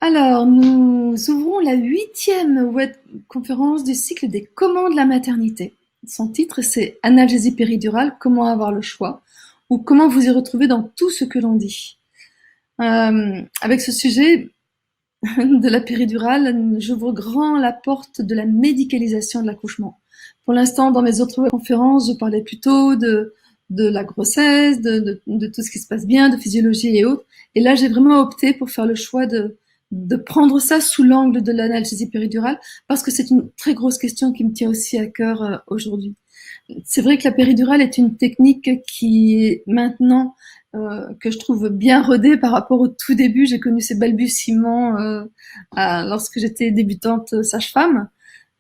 Alors, nous ouvrons la 8e web conférence du cycle des comment de la maternité. Son titre, c'est Analgésie péridurale, comment avoir le choix, ou comment vous y retrouver dans tout ce que l'on dit. Avec ce sujet de la péridurale, j'ouvre grand la porte de la médicalisation de l'accouchement. Pour l'instant, dans mes autres conférences, je parlais plutôt de la grossesse, de tout ce qui se passe bien, de physiologie et autres. Et là, j'ai vraiment opté pour faire le choix de prendre ça sous l'angle de l'analgésie péridurale parce que c'est une très grosse question qui me tient aussi à cœur aujourd'hui. C'est vrai que la péridurale est une technique qui est maintenant que je trouve bien rodée par rapport au tout début. J'ai connu ces balbutiements lorsque j'étais débutante sage-femme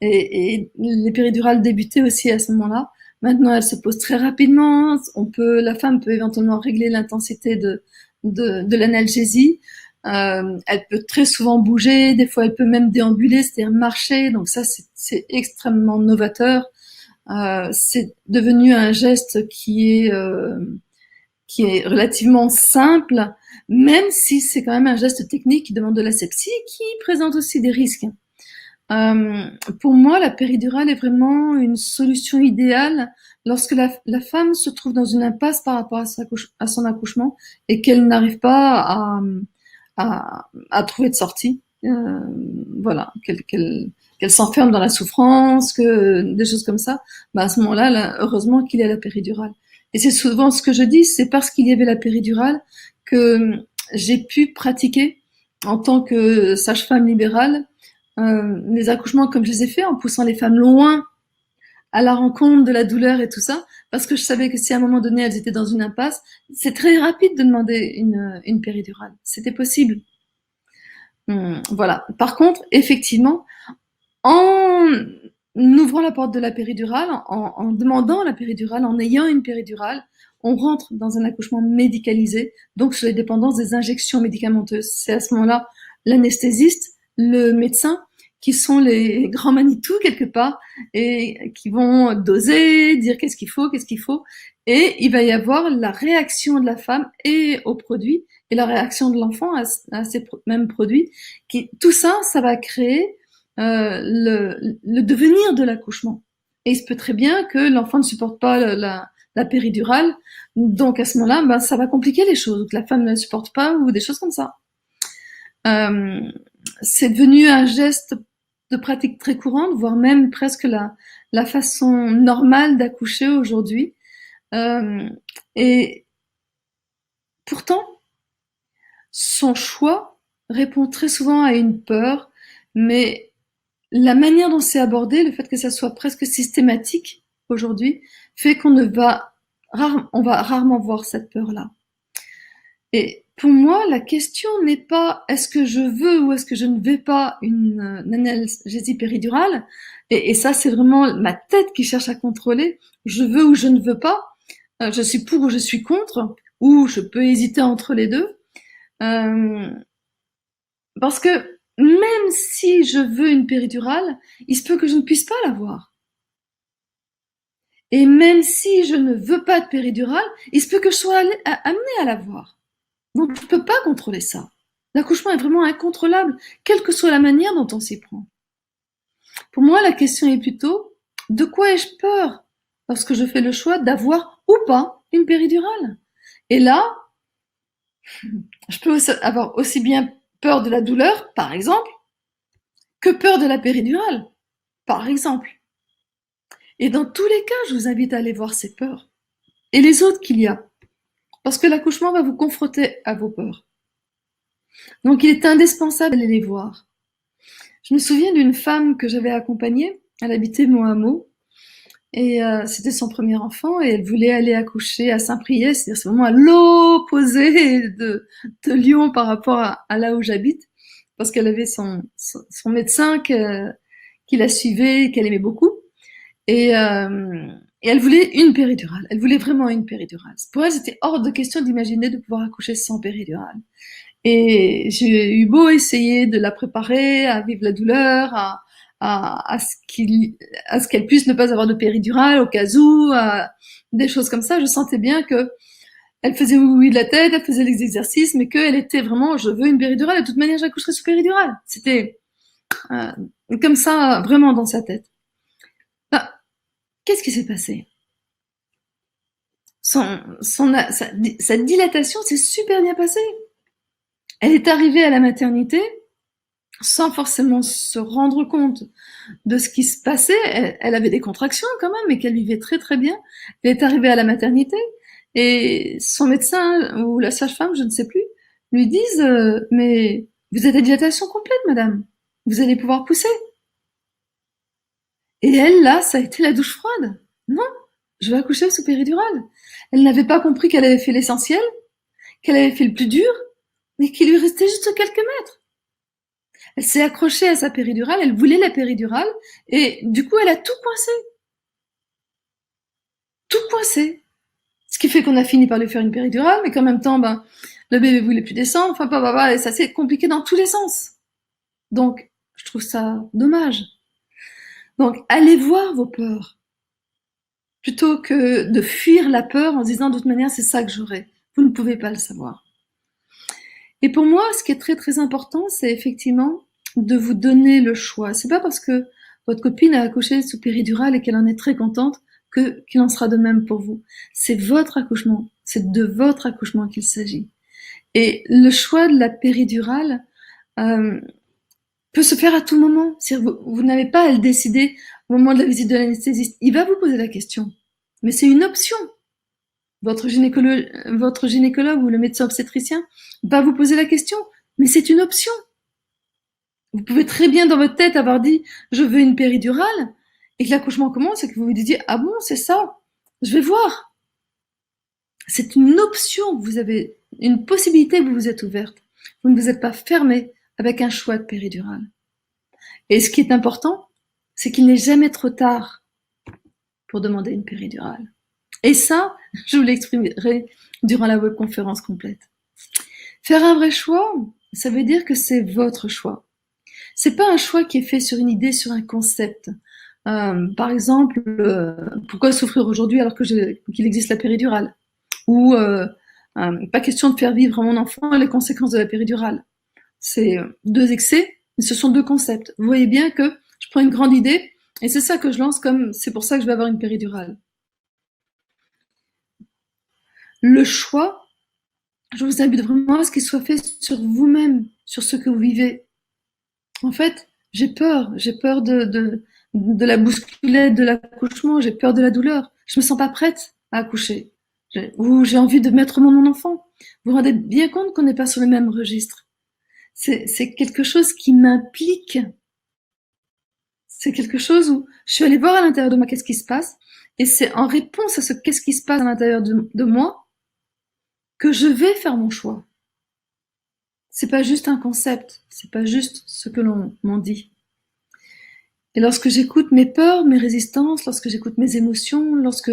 et les péridurales débutaient aussi à ce moment-là. Maintenant, elles se posent très rapidement. La femme peut éventuellement régler l'intensité de l'analgésie. Elle peut très souvent bouger, des fois elle peut même déambuler, c'est-à-dire marcher. Donc ça, c'est extrêmement novateur. C'est devenu un geste qui est relativement simple, même si c'est quand même un geste technique qui demande de l'asepsie et qui présente aussi des risques. Euh, pour moi, la péridurale est vraiment une solution idéale lorsque la femme se trouve dans une impasse par rapport à son accouchement et qu'elle n'arrive pas à trouver de sortie. Voilà, qu'elle s'enferme dans la souffrance, que des choses comme ça. Bah à ce moment-là, heureusement qu'il y a la péridurale. Et c'est souvent ce que je dis, c'est parce qu'il y avait la péridurale que j'ai pu pratiquer en tant que sage-femme libérale les accouchements comme je les ai faits en poussant les femmes loin à la rencontre de la douleur et tout ça, parce que je savais que si à un moment donné elles étaient dans une impasse, c'est très rapide de demander une péridurale. C'était possible. Voilà. Par contre, effectivement, en ouvrant la porte de la péridurale, en demandant la péridurale, en ayant une péridurale, on rentre dans un accouchement médicalisé, donc sur les dépendances des injections médicamenteuses. C'est à ce moment-là l'anesthésiste, le médecin, qui sont les grands Manitou quelque part, et qui vont doser, dire qu'est-ce qu'il faut, et il va y avoir la réaction de la femme et au produit, et la réaction de l'enfant à ces mêmes produits. Tout ça, ça va créer le devenir de l'accouchement. Et il se peut très bien que l'enfant ne supporte pas la péridurale, donc à ce moment-là, ben, ça va compliquer les choses, que la femme ne supporte pas ou des choses comme ça. Euh, c'est devenu un geste de pratique très courante, voire même presque la façon normale d'accoucher aujourd'hui. Euh, et pourtant, son choix répond très souvent à une peur, mais la manière dont c'est abordé, le fait que ça soit presque systématique aujourd'hui, fait on va rarement voir cette peur-là. Et pour moi, la question n'est pas est-ce que je veux ou est-ce que je ne veux pas une analgésie péridurale. Et ça, c'est vraiment ma tête qui cherche à contrôler. Je veux ou je ne veux pas. Je suis pour ou je suis contre. Ou je peux hésiter entre les deux. Euh, Parce que même si je veux une péridurale, il se peut que je ne puisse pas l'avoir. Et même si je ne veux pas de péridurale, il se peut que je sois amenée à l'avoir. Donc je ne peux pas contrôler ça. L'accouchement est vraiment incontrôlable, quelle que soit la manière dont on s'y prend. Pour moi, la question est plutôt de quoi ai-je peur lorsque je fais le choix d'avoir ou pas une péridurale. Et là, je peux avoir aussi bien peur de la douleur, par exemple, que peur de la péridurale, par exemple. Et dans tous les cas, je vous invite à aller voir ces peurs et les autres qu'il y a. Parce que l'accouchement va vous confronter à vos peurs. Donc il est indispensable d'aller les voir. Je me souviens d'une femme que j'avais accompagnée, elle habitait mon hameau, et c'était son premier enfant, et elle voulait aller accoucher à Saint-Priest, c'est-à-dire c'est vraiment à l'opposé de Lyon par rapport à là où j'habite, parce qu'elle avait son médecin qui la suivait, qu'elle aimait beaucoup. Et, euh, et elle voulait une péridurale. Elle voulait vraiment une péridurale. Pour elle, c'était hors de question d'imaginer de pouvoir accoucher sans péridurale. Et j'ai eu beau essayer de la préparer à vivre la douleur, à à ce qu'elle puisse ne pas avoir de péridurale au cas où, des choses comme ça, je sentais bien que Elle faisait oui, oui de la tête, elle faisait les exercices, mais qu'elle était vraiment, je veux une péridurale, de toute manière, j'accoucherai sous péridurale. C'était euh, comme ça, vraiment dans sa tête. Bah, qu'est-ce qui s'est passé? Sa dilatation s'est super bien passée. Elle est arrivée à la maternité sans forcément se rendre compte de ce qui se passait. Elle avait des contractions quand même, mais qu'elle vivait très très bien. Elle est arrivée à la maternité et son médecin ou la sage-femme, je ne sais plus, lui disent mais vous êtes à dilatation complète, madame. Vous allez pouvoir pousser. Et elle, là, ça a été la douche froide. Non, je vais accoucher sous péridurale. Elle n'avait pas compris qu'elle avait fait l'essentiel, qu'elle avait fait le plus dur, mais qu'il lui restait juste quelques mètres. Elle s'est accrochée à sa péridurale, elle voulait la péridurale, et du coup, elle a tout coincé. Tout coincé. Ce qui fait qu'on a fini par lui faire une péridurale, mais qu'en même temps, ben, le bébé voulait plus descendre, enfin, et ça s'est compliqué dans tous les sens. Donc, je trouve ça dommage. Donc, allez voir vos peurs. Plutôt que de fuir la peur en se disant de toute manière, c'est ça que j'aurai. Vous ne pouvez pas le savoir. Et pour moi, ce qui est très très important, c'est effectivement de vous donner le choix. C'est pas parce que votre copine a accouché sous péridurale et qu'elle en est très contente qu'il en sera de même pour vous. C'est votre accouchement. C'est de votre accouchement qu'il s'agit. Et le choix de la péridurale peut se faire à tout moment. Vous n'avez pas à le décider au moment de la visite de l'anesthésiste. Il va vous poser la question. Mais c'est une option. Votre gynécologue ou le médecin obstétricien va vous poser la question. Mais c'est une option. Vous pouvez très bien dans votre tête avoir dit je veux une péridurale et que l'accouchement commence et que vous vous disiez ah bon c'est ça, je vais voir. C'est une option, vous avez une possibilité, vous vous êtes ouverte. Vous ne vous êtes pas fermé avec un choix de péridurale. Et ce qui est important, c'est qu'il n'est jamais trop tard pour demander une péridurale. Et ça, je vous l'exprimerai durant la webconférence complète. Faire un vrai choix, ça veut dire que c'est votre choix. C'est pas un choix qui est fait sur une idée, sur un concept. Par exemple, pourquoi souffrir aujourd'hui alors qu'il existe la péridurale? Ou pas question de faire vivre à mon enfant les conséquences de la péridurale. C'est deux excès, mais ce sont deux concepts. Vous voyez bien que je prends une grande idée et c'est ça que je lance comme c'est pour ça que je vais avoir une péridurale. Le choix, je vous invite vraiment à ce qu'il soit fait sur vous-même, sur ce que vous vivez. En fait, j'ai peur de la bousculette, de l'accouchement, j'ai peur de la douleur. Je me sens pas prête à accoucher. Ou j'ai envie de mettre mon enfant. Vous vous rendez bien compte qu'on n'est pas sur le même registre. C'est quelque chose qui m'implique. C'est quelque chose où je suis allée voir à l'intérieur de moi qu'est-ce qui se passe. Et c'est en réponse à ce qu'est-ce qui se passe à l'intérieur de moi que je vais faire mon choix. C'est pas juste un concept, c'est pas juste ce que l'on m'en dit. Et lorsque j'écoute mes peurs, mes résistances, lorsque j'écoute mes émotions, lorsque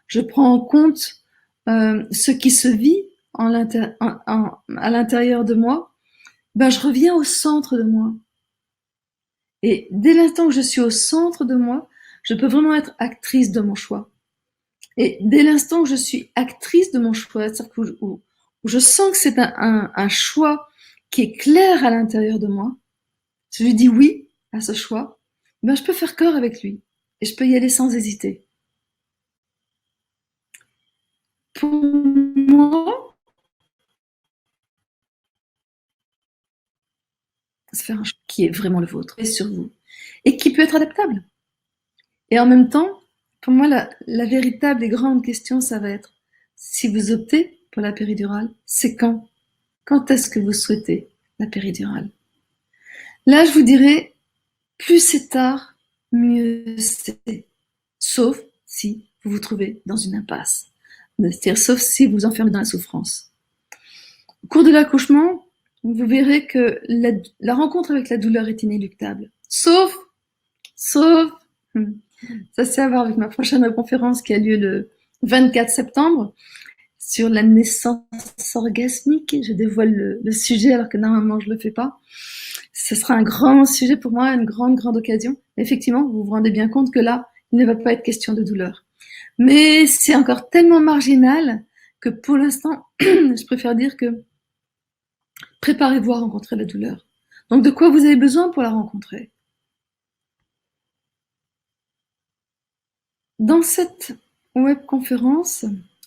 je prends en compte ce qui se vit à l'intérieur de moi, ben je reviens au centre de moi. Et dès l'instant où je suis au centre de moi, je peux vraiment être actrice de mon choix. Et dès l'instant où je suis actrice de mon choix, c'est-à-dire où je sens que c'est un choix qui est clair à l'intérieur de moi, je lui dis oui à ce choix, ben je peux faire corps avec lui et je peux y aller sans hésiter. Pour moi, c'est faire un choix qui est vraiment le vôtre et sur vous et qui peut être adaptable. Et en même temps, pour moi, la véritable et grande question, ça va être si vous optez pour la péridurale, c'est quand? Quand est-ce que vous souhaitez la péridurale? Là, je vous dirais, plus c'est tard, mieux c'est. Sauf si vous vous trouvez dans une impasse. C'est-à-dire, sauf si vous vous enfermez dans la souffrance. Au cours de l'accouchement, vous verrez que la rencontre avec la douleur est inéluctable. Sauf, ça c'est à voir avec ma prochaine conférence qui a lieu le 24 septembre sur la naissance orgasmique. Je dévoile le sujet alors que normalement je le fais pas. Ce sera un grand sujet pour moi, une grande occasion. Effectivement, vous vous rendez bien compte que là, il ne va pas être question de douleur. Mais c'est encore tellement marginal que pour l'instant, je préfère dire que préparez-vous à rencontrer la douleur. Donc de quoi vous avez besoin pour la rencontrer? Dans cette webconférence,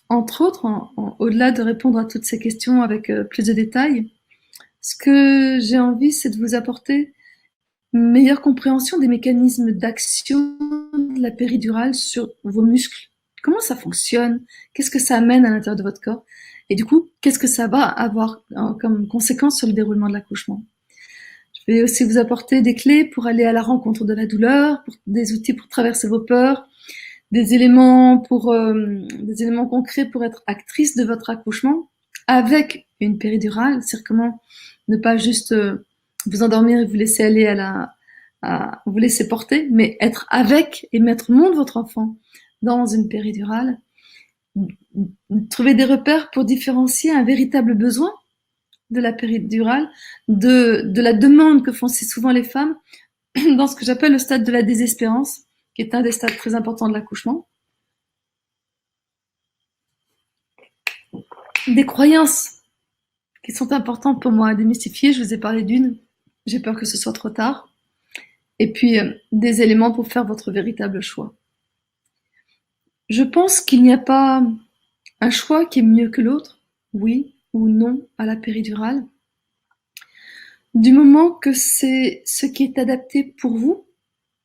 entre autres, au-delà de répondre à toutes ces questions avec plus de détails, ce que j'ai envie, c'est de vous apporter une meilleure compréhension des mécanismes d'action de la péridurale sur vos muscles. Comment ça fonctionne? Qu'est-ce que ça amène à l'intérieur de votre corps? Et du coup, qu'est-ce que ça va avoir comme conséquence sur le déroulement de l'accouchement? Je vais aussi vous apporter des clés pour aller à la rencontre de la douleur, des outils pour traverser vos peurs, des éléments concrets pour être actrice de votre accouchement avec une péridurale, c'est-à-dire comment ne pas juste vous endormir et vous laisser aller vous laisser porter, mais être avec et mettre au monde votre enfant dans une péridurale. Trouver des repères pour différencier un véritable besoin de la péridurale de la demande que font si souvent les femmes dans ce que j'appelle le stade de la désespérance, qui est un des stades très importants de l'accouchement. Des croyances qui sont importantes pour moi à démystifier. Je vous ai parlé d'une. J'ai peur que ce soit trop tard. Et puis, des éléments pour faire votre véritable choix. Je pense qu'il n'y a pas un choix qui est mieux que l'autre, oui ou non à la péridurale. Du moment que c'est ce qui est adapté pour vous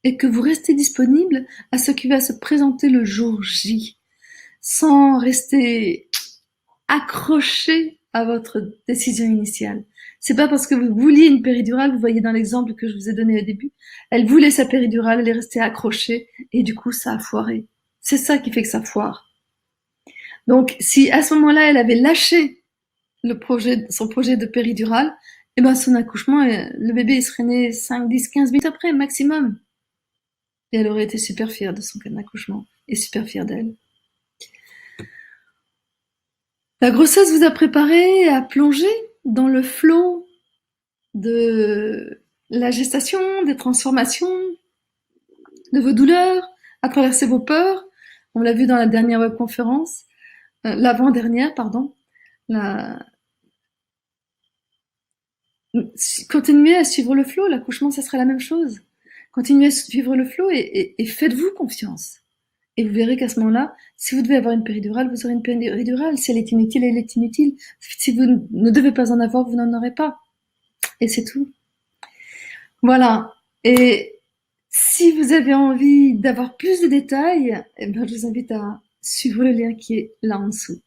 et que vous restez disponible à ce qui va se présenter le jour J, sans rester accroché à votre décision initiale. C'est pas parce que vous vouliez une péridurale, vous voyez dans l'exemple que je vous ai donné au début, elle voulait sa péridurale, elle est restée accrochée et du coup ça a foiré. C'est ça qui fait que ça foire. Donc si à ce moment-là elle avait lâché son projet de péridurale, et ben son accouchement, le bébé il serait né 5, 10, 15 minutes après maximum. Et elle aurait été super fière de son accouchement et super fière d'elle. La grossesse vous a préparé à plonger dans le flot de la gestation, des transformations, de vos douleurs, à traverser vos peurs. On l'a vu dans la dernière webconférence, l'avant-dernière, pardon. Continuez à suivre le flot, l'accouchement, ça sera la même chose. Continuez à suivre le flot et faites-vous confiance. Et vous verrez qu'à ce moment-là, si vous devez avoir une péridurale, vous aurez une péridurale. Si elle est inutile, elle est inutile. Si vous ne devez pas en avoir, vous n'en aurez pas. Et c'est tout. Voilà. Et si vous avez envie d'avoir plus de détails, eh ben, je vous invite à suivre le lien qui est là en dessous.